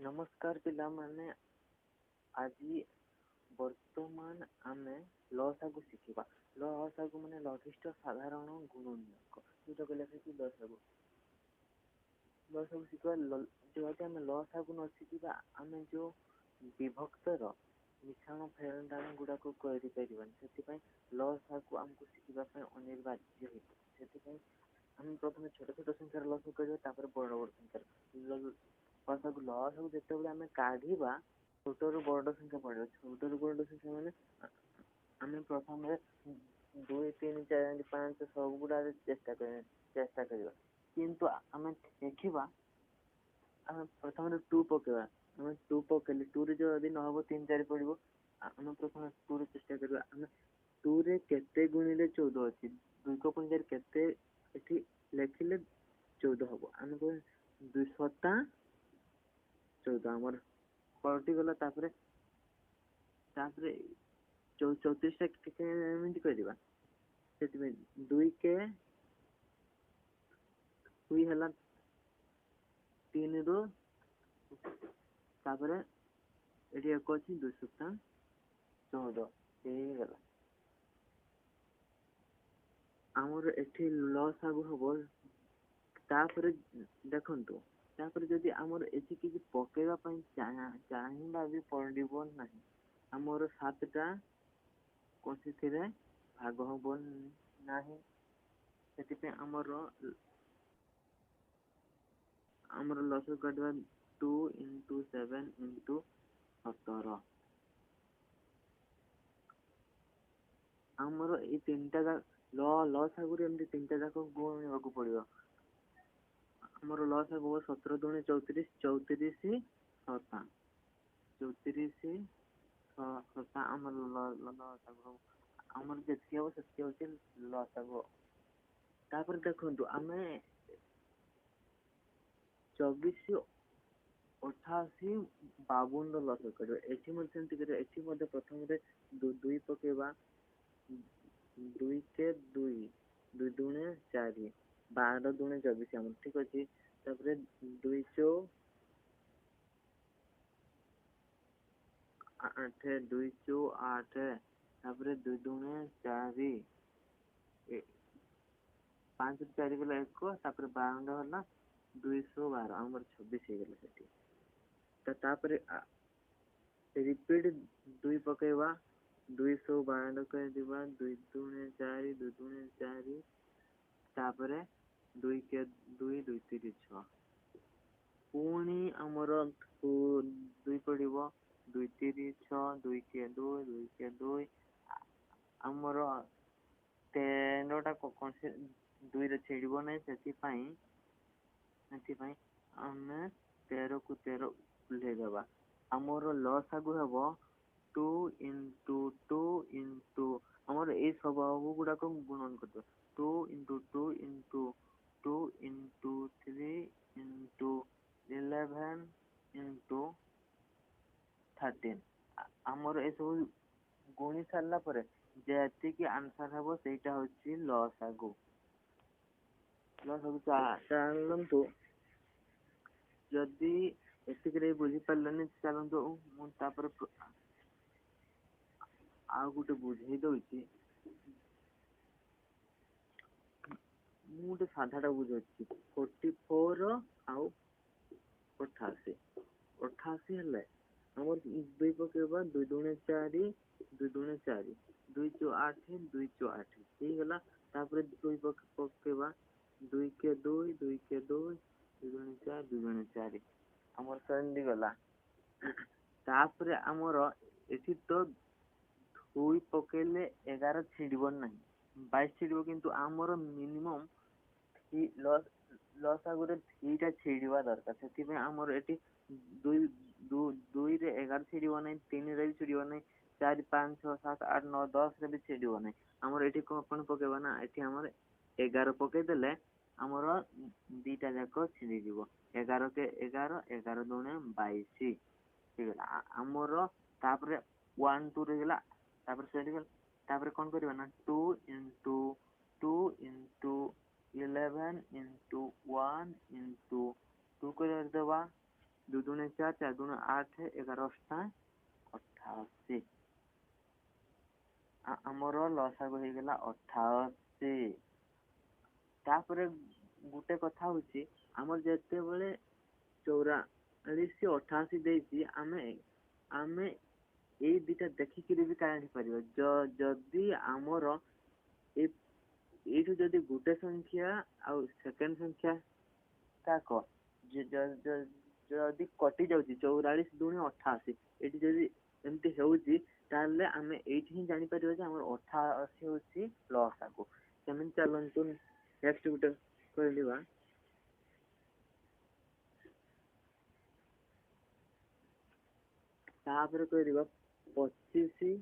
नमस्कार पिला माने आज वर्तमान आमे लसागु शिखिबा। लसागु माने लघिष्ठ साधारण गुणनीयक जो कहले कि लसागु शिखिबा। जो आमे लसागु न शिखिबा आमे जो विभक्तर मिश्रण फेरंदान गुडा को करि परिबन। सेति पय लसागु हमको शिखिबा पय अनिवार्य है। सेति पय हम प्रथमे छोट छोट संख्या लसागु करियो तापर बड़ बड़ संख्या लसागु जेतेबेले आमे काढिबा छोटरू बड़ संख्या पड़िबो। छोटरू बड़ संख्या माने आमे प्रथमे 2 3 4 5 सब गुडा चेष्टा करिबा किंतु आमे देखिबा आमे प्रथमे 2 पकेबा। आमे 2 पकेली 2 रे जो यदि न हो 3 4 पड़िबो। आमे प्रथमे 2 रे चेष्टा करिबा। आमे 2 रे केते गुणिले 14 अछि 2 को पंजर केते एठी लेखिले 14 हबो। आमे को 2 सता 14 हमर पलटी गला तापरे 34 टा केते मिनिट करिबा। सेति में 2 के 2 हला 3 रो तापरे एडी एक अछि 2 सता 14 ए गला। हमर एठी लॉस आगु हबो। तापरे देखंतु तापरे जदि हमर एठी कि पकेबा पय चाहिबा भी पड़िबो नाही। हमर 7 टा कोसी थिरे भाग हबो नाही। सेति पे हमर लॉस काटवा 2 into 7 into 17। हमर ए तीनटा लॉस आगु रे एमदी तीनटा जाको गुण होको पड़िबो। हमर लॉस आगु 17 दुने 34 34 7 34 7 हमर लॉस आगु हमर जेति हो सत्य होचे लॉस आगु। तापर देखंतु आमे 24 88 52 लॉस करियो। एठी मध्ये सेंति करियो। एठी मध्ये प्रथम रे 2 पकेबा 2 के 2 2 दुने 4 12 दुने 24 हम ठीक अछि। तापरे 2 चो 8 2 चो 8 तापरे 2 दुने 4 5 4 गला 1 तापरे 52 हला 212 हमर 26 हे गेले सेठी। तापरे रिपीट 2 पकेबा 252 कर दिबा 2 दुने 4 2 दुने 4 तापरे 2 के 2 2 3 6 पुणी हमर 2 पड़िबो 2 3 6 2 के 2 2 के 2 हमर 13 टा कोन से 2 रे छेड़िबो नै। सेति पई हमें 13 को 13 ले देबा। हमर लॉस आगु हबो 2 into 2 into हमर ए स्वभाव गुडा को गुणन करतो 2 into 2 into 2 into 3 into 11 into 13 हमर ए सब गुणी सारला परे जेति कि आंसर हबो सेटा होची लॉस आगु। लॉस आगु चालंतु जदि एतिकरे बुझी पल्लने चालंतु मु तापर आ गुटे बुझेई दउची। मु गुटे साधाटा बुझोची 44 आउ 88 88 हले हमर 2 पकेबा 2 दुने 4 2 दुने 4 2 चो 8 2 चो 8 ठीक हला। तापर 2 पकेबा 2 के 2 2 के 2 2 दुने 4 2 दुने 4 हमर संधि गला। तापर हमर एठी तो 2 पकेले 11 छिड़िबो नाही 22 छिड़िबो किंतु हमर मिनिमम लॉस आगु रे 3 टा छिड़िबा दरकार। सेति पे हमर एठी 2 रे 11 छिड़िबो नाही 3 रे छिड़िबो नाही 4 5 6 7 8 9 10 रे भी छिड़िबो नाही। हमर एठी कोन पकेबा ना एठी हमर 11 पके देले हमर दीटा जाको छिड़ी दिबो 11 के 11 11 दुने 22 ठीक है। हमर तापर 1 2 रे गेला तापर सेति गेल तापर कोन करबा ना 2 into 2 into 11 into 1 into 2 कर देबा 2 दूने 4, 4 दूने 8, 11 अष्टा 88 आमर लसागु हो गला 88 तापर गुटे कथा होची आमर जेते बेले 44 88 देती आमे ए दिटा देखिक भी काढ़ी पारिबा जदि आमर एठू जदि गुटे संख्या आ सेकेंड संख्या ताक जदि कटि जाउची 44 दूनी 88 एठी जदि एमती हेउची ताले आमे एठी ही जानि परिबा जे हमर 88 होची लसागु केमिन चलंतु नेक्स्ट गुटे कहलिबा तापर कहलिबा 25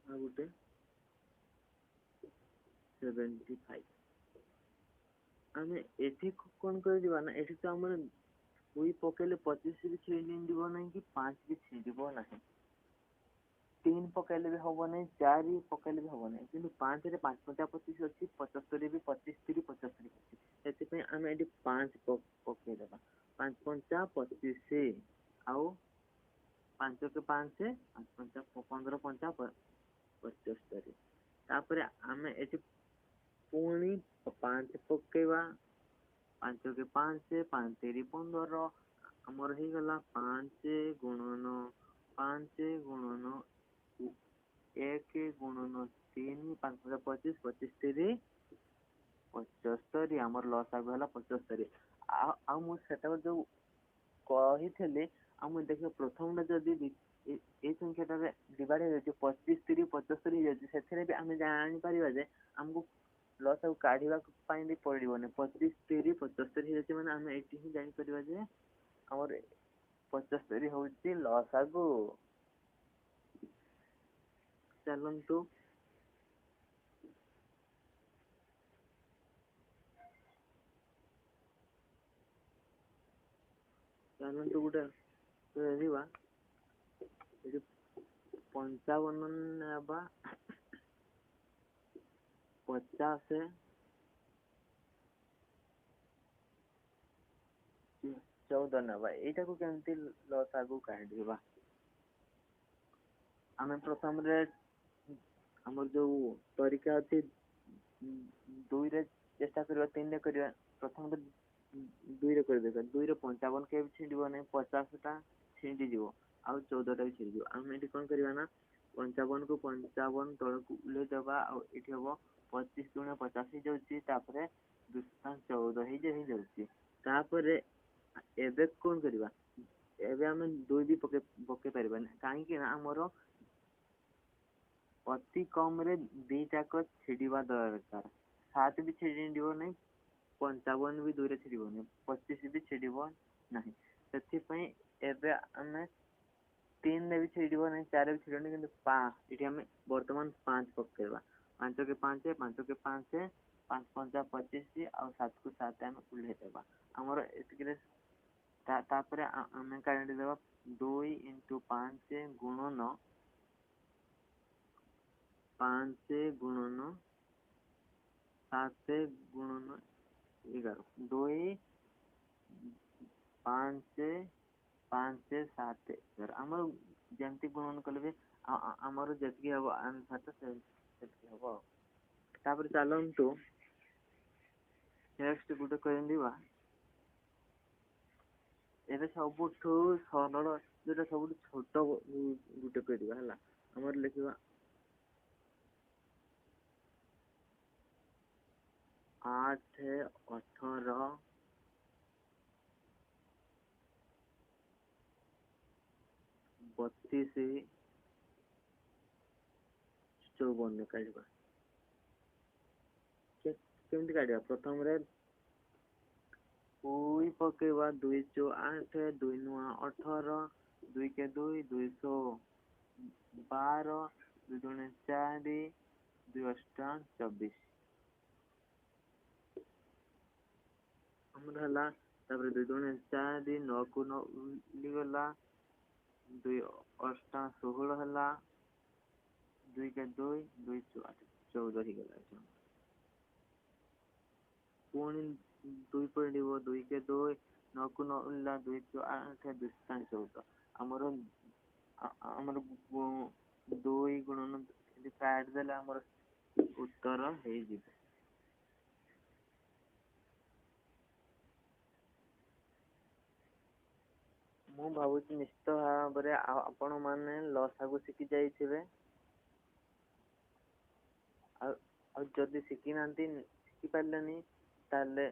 आ गुटे 75 आमे एठी कोन कहलिबा ना एठी तो हमर दुई पकेले 25 भी छेड़ी दिबो नहीं कि 5 भी छेड़ी दिबो नहीं 3 पकेले भी होबो नहीं 4 भी पकेले भी होबो नहीं किंतु 5 रे 5 25 अछि 75 भी 25 3 75 एति पे आमे एठी 5 पके देबा 5 5 25 आउ 5 के 5 से 5 15 5 75 तापर आमे एठी पुणी 5 पकेवा 5 के 5 से 5 तेरी 15 हमर ही गला 5 गुणन 5 गुणन 1 गुणन 3 5 25 25 तेरी 75 हमर लॉस आ गला 75 आ मु सेटा जो कहि थले हम देखियो प्रथम में जदी ए संख्याटा रे डिवाइड हो जे 25 3 75 हो जे सेथरे भी हम जानि परिबा जे हमको लॉस आ काढिबा पाई भी पड़िबो ने 25 3 75 हो जे माने हम एटी ही जानि परिबा जे हमर 75 होची लॉस आगु चलंतु गुटे कहलिबा 55 नेबा 50 14 नेबा एटा को केमती लॉस आगु काढिबा आमे प्रथम रे हमर जो तरीका अछि 2 रे चेष्टा करबा 3 रे करबा प्रथम रे 2 रे करबे 2 रे 55 के छिडिबो नै 50 टा छिडी दिबो आ 14 टा छिडी दिबो हम एठी कोन करबा ना 55 को 55 तळ को उले देबा आ एठी हबो 25 गुणे 50 ही जाउची तापरे 214 ही जाउची तापरे एबे कोन करबा एबे हम 2 भी पके परबा काहे कि ना हमरो अति कम रे दीटा को छिडीबा दरकार 7 भी छिडी दिबो नै 55 भी 2 रे छिडीबो नै 25 भी छिडीबो नाही सेति पई एबे हमें 3 ने भी छिडीबो नै 4 भी छिडीबो नै किंतु 5 इठी हमें वर्तमान 5 पकेबा 5 के 5 से 5 के 5 से 5 5 25 आ 7 को 7 हम उल्हे देबा हमर एतके तापरे हमें काढी देबा 2 * 5 गुणन 5 गुणन 7 गुणन 11 2 5 5 7 11 हमर जेंति गुणन करबे हमर जेतकी हबो आंसर त सेतकी हबो तापर चलंतु नेक्स्ट गुटे कहन दिबा एबे सबुठू सरल जेटा सबुठू छोट गुटे करबा हला हमर लिखिबा 8 18 32 54 काढबा केमति काढबा प्रथम रे 2 पकेबा 2 * 8 2 * 18 2 के 2 212 2 दूने 4 2 अष्टा 24 हमर हला तापर 2 दूने 4 9 को 9 लिगला 2 अष्टा 16 हला 2 के 2 2 8 14 ही गला पुणी 2 पड़ो 2 के 2 9 को 9 उल्ला 2 को 8 2 5 14 आमर आमर 2 गुणन काट देले आमर उत्तर हे जिवे ମୁଁ ଭାବୁଛି ନିଶ୍ଚିତ ଭାବରେ ଆପଣ ମାନେ ଲସାଗୁ ଶିଖି ଯାଇଥିବେ ଆଉ ଯଦି ଶିଖି ନାହାନ୍ତି ଶିଖି ପାରିଲେନି ତାହେଲେ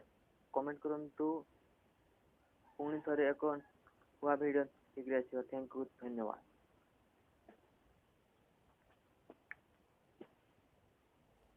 କମେଣ୍ଟ କରନ୍ତୁ ପୁଣି ଥରେ ଏକ ନୂଆ ଭିଡ଼ିଓ ଶୀଘ୍ର ଆସିବ। ଥ୍ୟାଙ୍କ ୟୁ ଧନ୍ୟବାଦ।